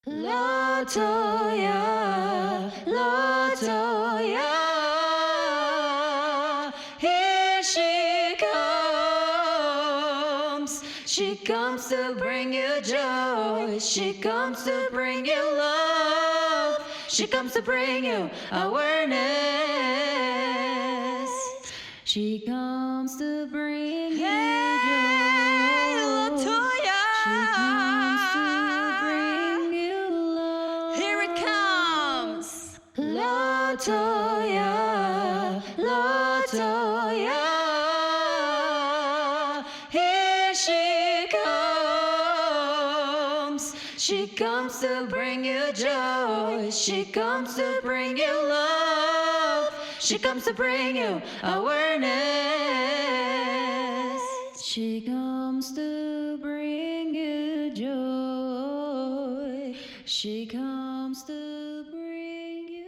Latoya, Latoya, here she comes. She comes to bring you joy. She comes to bring you love. She comes to bring you awareness. She comes to bring you joy. Latoya. She comes to bring you love. Here it comes. Latoya, Latoya, here she comes. She comes to bring you joy. She comes to bring you love. She comes to bring you awareness. She comes to bring you joy. She comes to bring you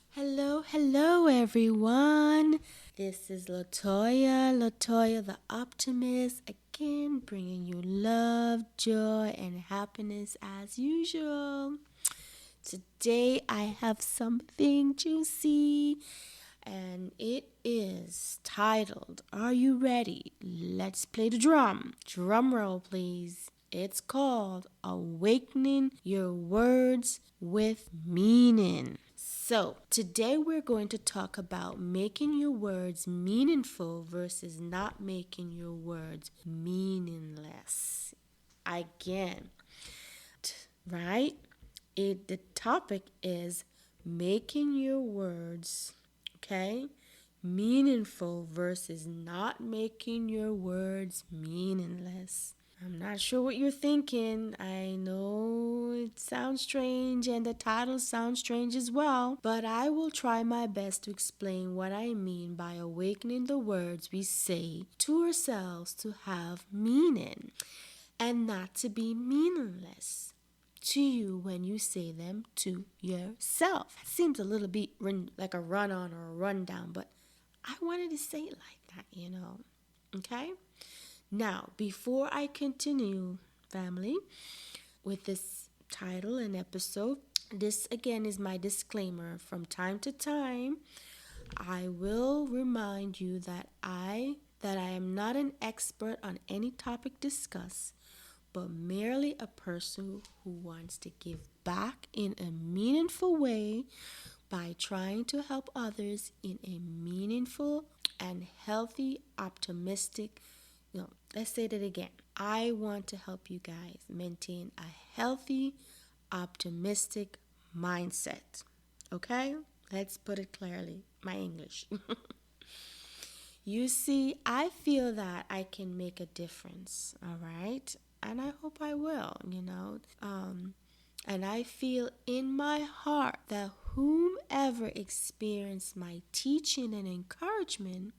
love. Hello, everyone. This is Latoya the optimist, again bringing you love, joy, and happiness as usual. Today I have something juicy, and it is titled, Are You Ready? Let's play the drum. Drum roll, please. It's called Awakening Your Words with Meaning. So, today we're going to talk about making your words meaningful versus not making your words meaningless. Again, right? The topic is making your words, meaningful versus not making your words meaningless. I'm not sure what you're thinking. I know it sounds strange and the title sounds strange as well, but I will try my best to explain what I mean by awakening the words we say to ourselves to have meaning and not to be meaningless to you when you say them to yourself. It seems a little bit like a run-on or a rundown, but I wanted to say it like that, okay? Now, before I continue, family, with this title and episode, this again is my disclaimer. From time to time, I will remind you that I am not an expert on any topic discussed, but merely a person who wants to give back in a meaningful way by trying to help others in a meaningful and healthy, optimistic. Let's say that again. I want to help you guys maintain a healthy, optimistic mindset. Okay? Let's put it clearly. My English. You see, I feel that I can make a difference, all right? And I hope I will, and I feel in my heart that whomever experienced my teaching and encouragement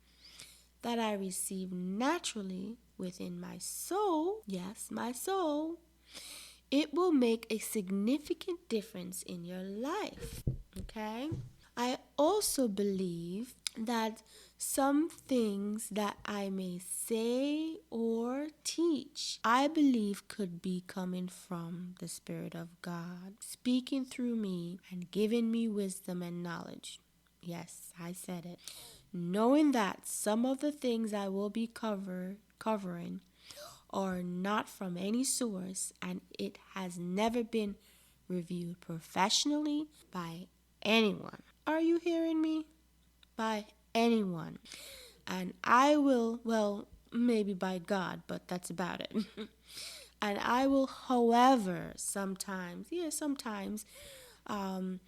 that I receive naturally within my soul, yes, my soul, it will make a significant difference in your life, okay? I also believe that some things that I may say or teach, I believe could be coming from the Spirit of God, speaking through me and giving me wisdom and knowledge. Yes, I said it. Knowing that some of the things I will be covering are not from any source, and it has never been reviewed professionally by anyone. Are you hearing me? By anyone. And I will, well, maybe by God, but that's about it. And I will, however, sometimes, I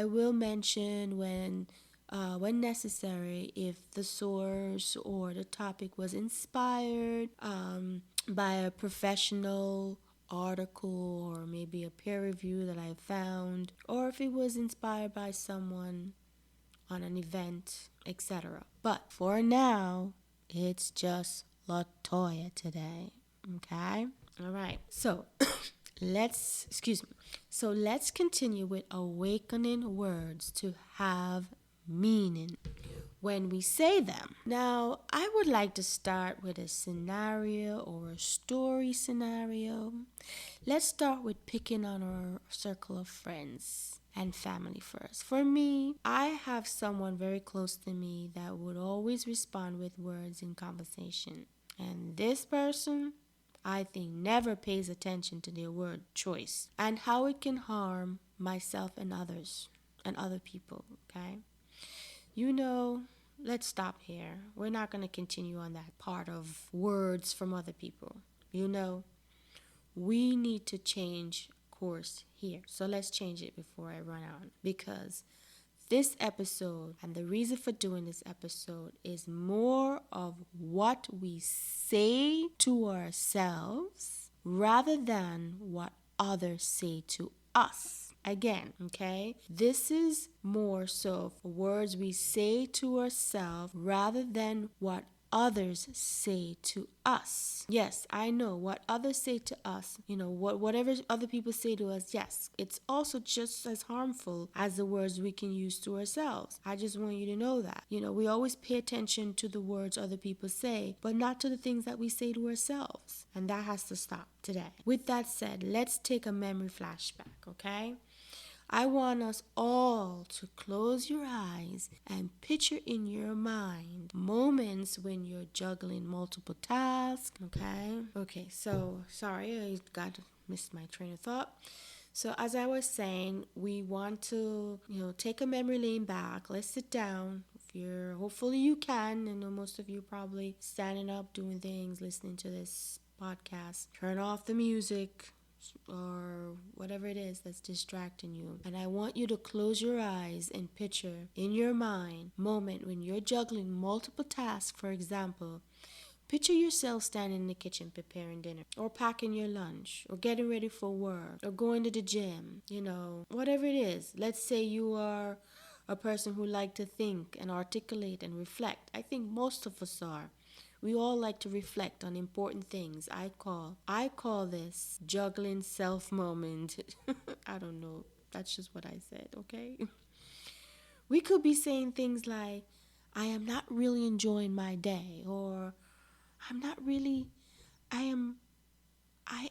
will mention when necessary, if the source or the topic was inspired by a professional article or maybe a peer review that I found, or if it was inspired by someone on an event, etc. But for now, it's just Latoya today, okay? All right, so let's continue with awakening words to have meaning. when we say them. Now, I would like to start with a scenario or a story scenario. Let's start with picking on our circle of friends and family first. For me, I have someone very close to me that would always respond with words in conversation. And this person, I think, never pays attention to their word choice and how it can harm myself and others and other people, okay? Let's stop here. We're not going to continue on that part of words from other people. We need to change course here. So let's change it before I run out. Because this episode, and the reason for doing this episode, is more of what we say to ourselves rather than what others say to us. Again, okay? This is more so for words we say to ourselves rather than what others say to us. Yes, I know what others say to us, whatever other people say to us, yes, it's also just as harmful as the words we can use to ourselves. I just want you to know that. We always pay attention to the words other people say, but not to the things that we say to ourselves. And that has to stop today. With that said, let's take a memory flashback, okay? I want us all to close your eyes and picture in your mind moments when you're juggling multiple tasks, okay? Okay, so sorry, missed my train of thought. So as I was saying, we want to, take a memory lane back. Let's sit down. Hopefully you can. I know most of you probably standing up, doing things, listening to this podcast. Turn off the music or whatever it is that's distracting you. And I want you to close your eyes and picture in your mind moment when you're juggling multiple tasks. For example, picture yourself standing in the kitchen preparing dinner, or packing your lunch, or getting ready for work, or going to the gym, whatever it is. Let's say you are a person who like to think and articulate and reflect. I think most of us are. We all like to reflect on important things. I call this juggling self moment. I don't know. That's just what I said, okay? We could be saying things like, I am not really enjoying my day, or I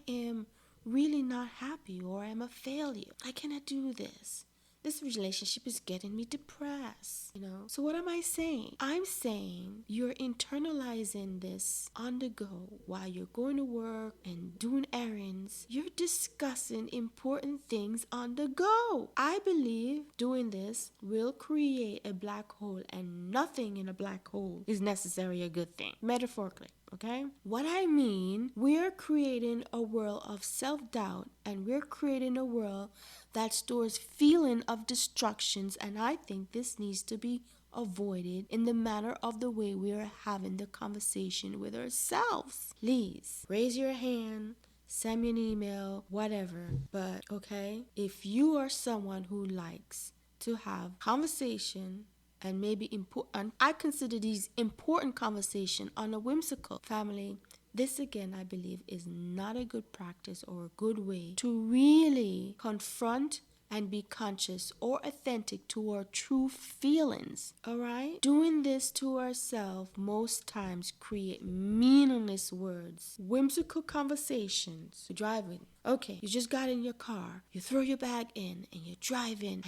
am really not happy, or I'm a failure. I cannot do this. This relationship is getting me depressed, So what am I saying? I'm saying you're internalizing this on the go while you're going to work and doing errands. You're discussing important things on the go. I believe doing this will create a black hole, and nothing in a black hole is necessarily a good thing, metaphorically. Okay? What I mean, we're creating a world of self-doubt, and we're creating a world that stores feeling of destructions, and I think this needs to be avoided in the manner of the way we are having the conversation with ourselves. Please, raise your hand, send me an email, whatever. But, okay, if you are someone who likes to have conversation and maybe important, I consider these important conversation on a whimsical family. This again, I believe, is not a good practice or a good way to really confront and be conscious or authentic to our true feelings. All right? Doing this to ourselves most times create meaningless words, whimsical conversations. You're driving. Okay, you just got in your car. You throw your bag in and you drive in,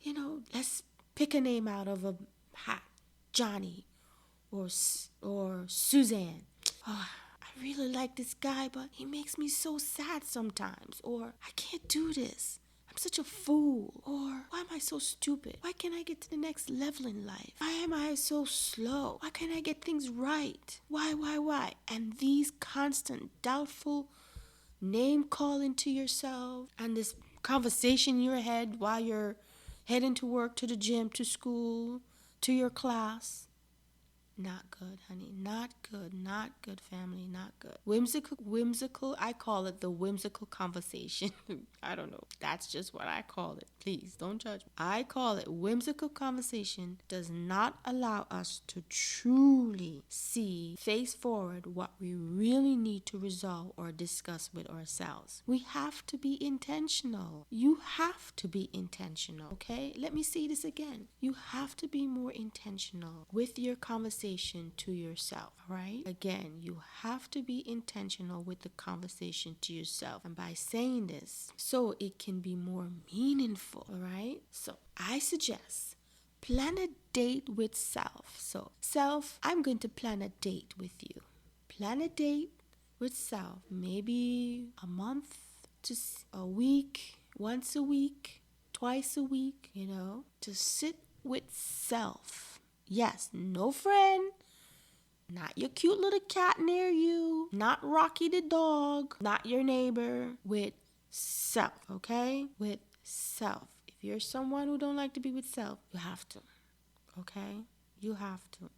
and let's pick a name out of a hat. Johnny or Suzanne. Oh, I really like this guy, but he makes me so sad sometimes. Or, I can't do this. I'm such a fool. Or, why am I so stupid? Why can't I get to the next level in life? Why am I so slow? Why can't I get things right? Why? And these constant doubtful name calling to yourself and this conversation in your head while you're heading to work, to the gym, to school, to your class. Not good, honey. Not good. Not good, family. Not good. Whimsical. I call it the whimsical conversation. I don't know. That's just what I call it. Please don't judge me. I call it whimsical conversation does not allow us to truly see, face forward what we really need to resolve or discuss with ourselves. We have to be intentional. You have to be intentional, okay? Let me say this again. You have to be more intentional with your conversation to yourself, all right? Again, you have to be intentional with the conversation to yourself. And by saying this, so it can be more meaningful, all right? So I suggest plan a date with self. So, self, I'm going to plan a date with you. Plan a date with self. Maybe a month to a week, once a week, twice a week, to sit with self. Yes, no friend, not your cute little cat near you, not Rocky the dog, not your neighbor, with self, okay? With self. If you're someone who don't like to be with self, you have to, okay? You have to.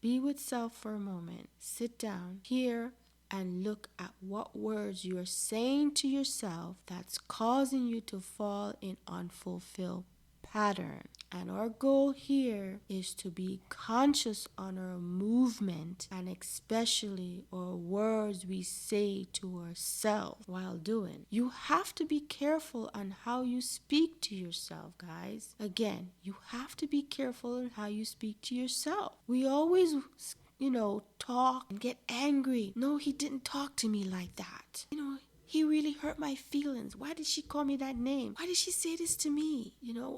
Be with self for a moment. Sit down, hear, and look at what words you're saying to yourself that's causing you to fall in unfulfilled pattern. And our goal here is to be conscious on our movement and especially our words we say to ourselves while doing. You have to be careful on how you speak to yourself, guys. Again, you have to be careful on how you speak to yourself. We always talk and get angry. No, he didn't talk to me like that. He really hurt my feelings. Why did she call me that name? Why did she say this to me?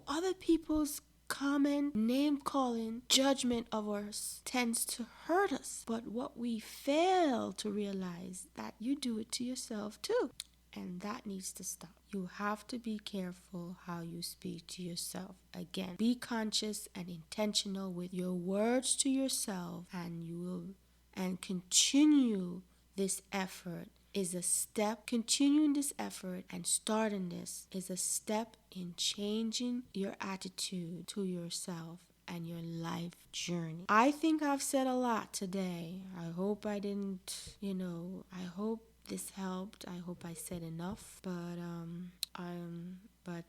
Other people's comment, name calling, judgment of us tends to hurt us. But what we fail to realize that you do it to yourself too. And that needs to stop. You have to be careful how you speak to yourself. Again, be conscious and intentional with your words to yourself, and continue this effort is a step. Continuing this effort and starting this is a step in changing your attitude to yourself and your life journey. I think I've said a lot today. I hope I didn't, I hope this helped. I hope I said enough, but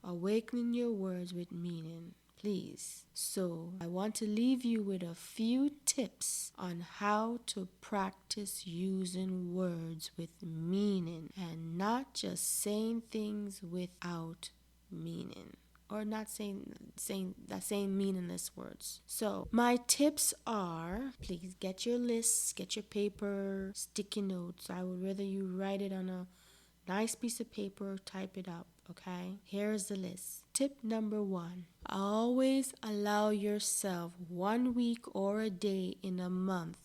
awakening your words with meaning, please. So I want to leave you with a few tips on how to practice using words with meaning and not just saying things without meaning, or not saying meaningless words. So my tips are, please get your lists, get your paper, sticky notes. I would rather you write it on a nice piece of paper, type it up, okay? Here's the list. Tip number 1, always allow yourself 1 week or a day in a month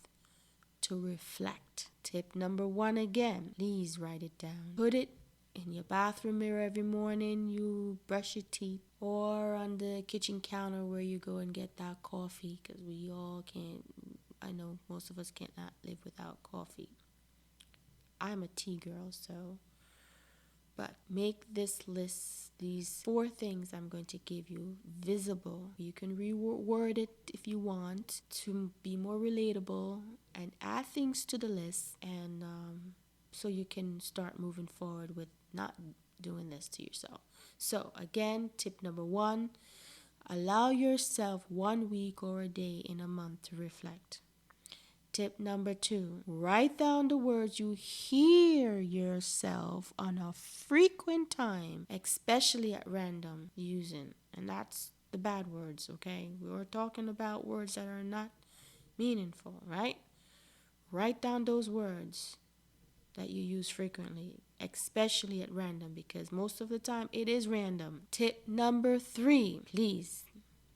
to reflect. Tip number 1 again, please write it down. Put it in your bathroom mirror every morning you brush your teeth, or on the kitchen counter where you go and get that coffee, because we all can't, I know most of us cannot live without coffee. I'm a tea girl, but make this list, these 4 things I'm going to give you, visible. You can reword it if you want to be more relatable and add things to the list, and so you can start moving forward with not doing this to yourself. So again, tip number 1, allow yourself 1 week or a day in a month to reflect. Tip number 2, write down the words you hear yourself on a frequent time, especially at random using. And that's the bad words, okay? We're talking about words that are not meaningful, right? Write down those words that you use frequently, especially at random, because most of the time it is random. Tip number 3, please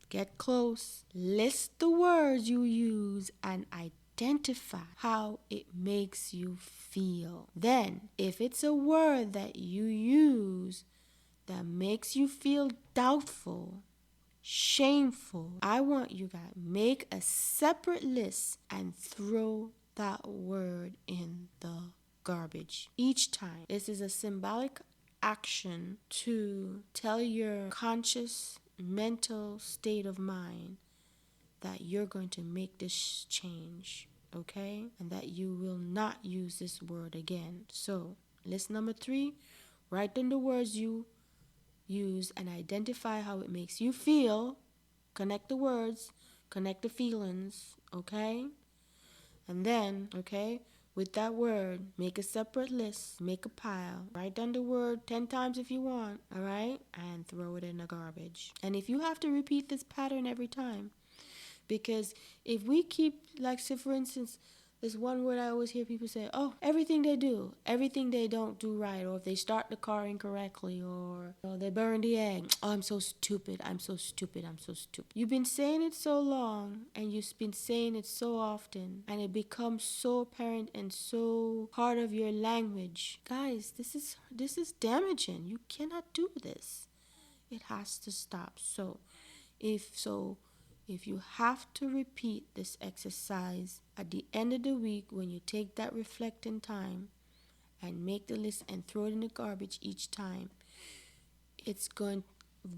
get close. List the words you use and identify how it makes you feel. Then, if it's a word that you use that makes you feel doubtful, shameful, I want you guys make a separate list and throw that word in the garbage each time. This is a symbolic action to tell your conscious mental state of mind that you're going to make this change, okay? And that you will not use this word again. So, list number 3, write down the words you use and identify how it makes you feel. Connect the words, connect the feelings, okay? And then, okay, with that word, make a separate list, make a pile, write down the word 10 times if you want, all right? And throw it in the garbage. And if you have to repeat this pattern every time, because if we keep, like, say, for instance, there's one word I always hear people say, oh, everything they do, everything they don't do right, or if they start the car incorrectly, or they burn the egg. Oh, I'm so stupid, I'm so stupid, I'm so stupid. You've been saying it so long, and you've been saying it so often, and it becomes so apparent and so part of your language. Guys, this is damaging. You cannot do this. It has to stop. So, if you have to repeat this exercise at the end of the week when you take that reflecting time and make the list and throw it in the garbage each time,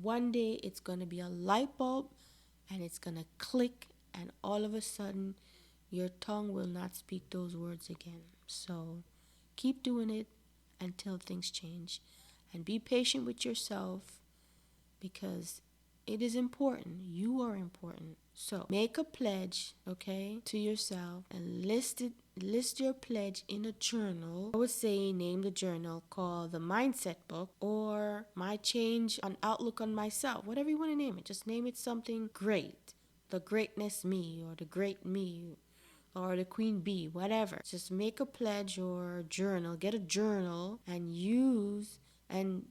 one day it's going to be a light bulb and it's going to click, and all of a sudden your tongue will not speak those words again. So keep doing it until things change, and be patient with yourself, because it is important. You are important. So make a pledge, okay, to yourself, and list your pledge in a journal. I would say name the journal called the Mindset Book, or My Change on Outlook on Myself, whatever you want to name it. Just name it something great. The Greatness Me, or the Great Me, or the Queen Bee, whatever. Just make a pledge or journal. Get a journal and use and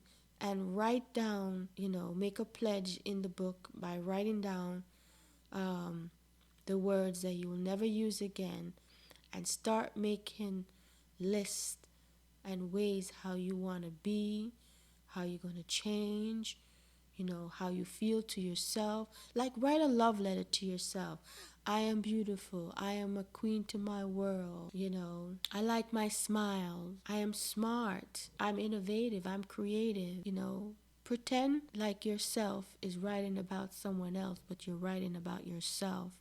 write down, make a pledge in the book by writing down the words that you will never use again, and start making lists and ways how you want to be, how you're going to change, how you feel to yourself. Like, write a love letter to yourself. I am beautiful. I am a queen to my world. I like my smile. I am smart. I'm innovative. I'm creative. Pretend like yourself is writing about someone else, but you're writing about yourself.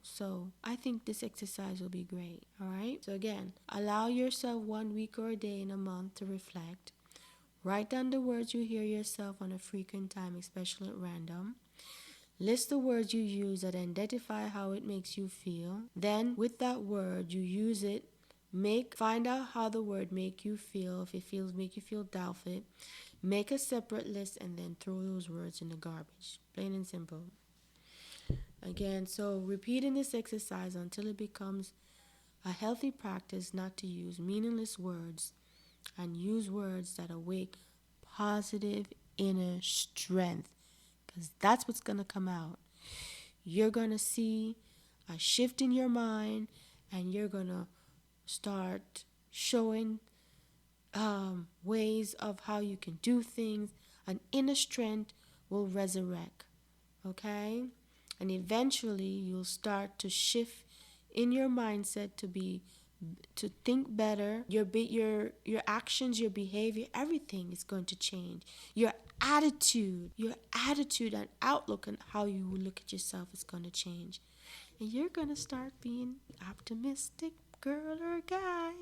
So I think this exercise will be great. All right. So again, allow yourself 1 week or a day in a month to reflect. Write down the words you hear yourself on a frequent time, especially at random. List the words you use that identify how it makes you feel. Then, with that word, you use it. Find out how the word make you feel. If it make you feel doubtful, make a separate list and then throw those words in the garbage. Plain and simple. Again, so repeating this exercise until it becomes a healthy practice not to use meaningless words, and use words that awake positive inner strength, because that's what's going to come out. You're going to see a shift in your mind, and you're going to start showing ways of how you can do things. An inner strength will resurrect, okay? And eventually you'll start to shift in your mindset to think better. Your actions, your behavior, everything is going to change. Your attitude and outlook on how you look at yourself is going to change. And you're going to start being optimistic girl or guy.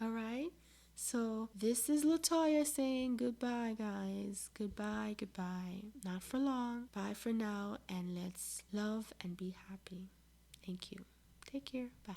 All right? So this is Latoya saying goodbye, guys. Goodbye, goodbye. Not for long. Bye for now. And let's love and be happy. Thank you. Take care. Bye.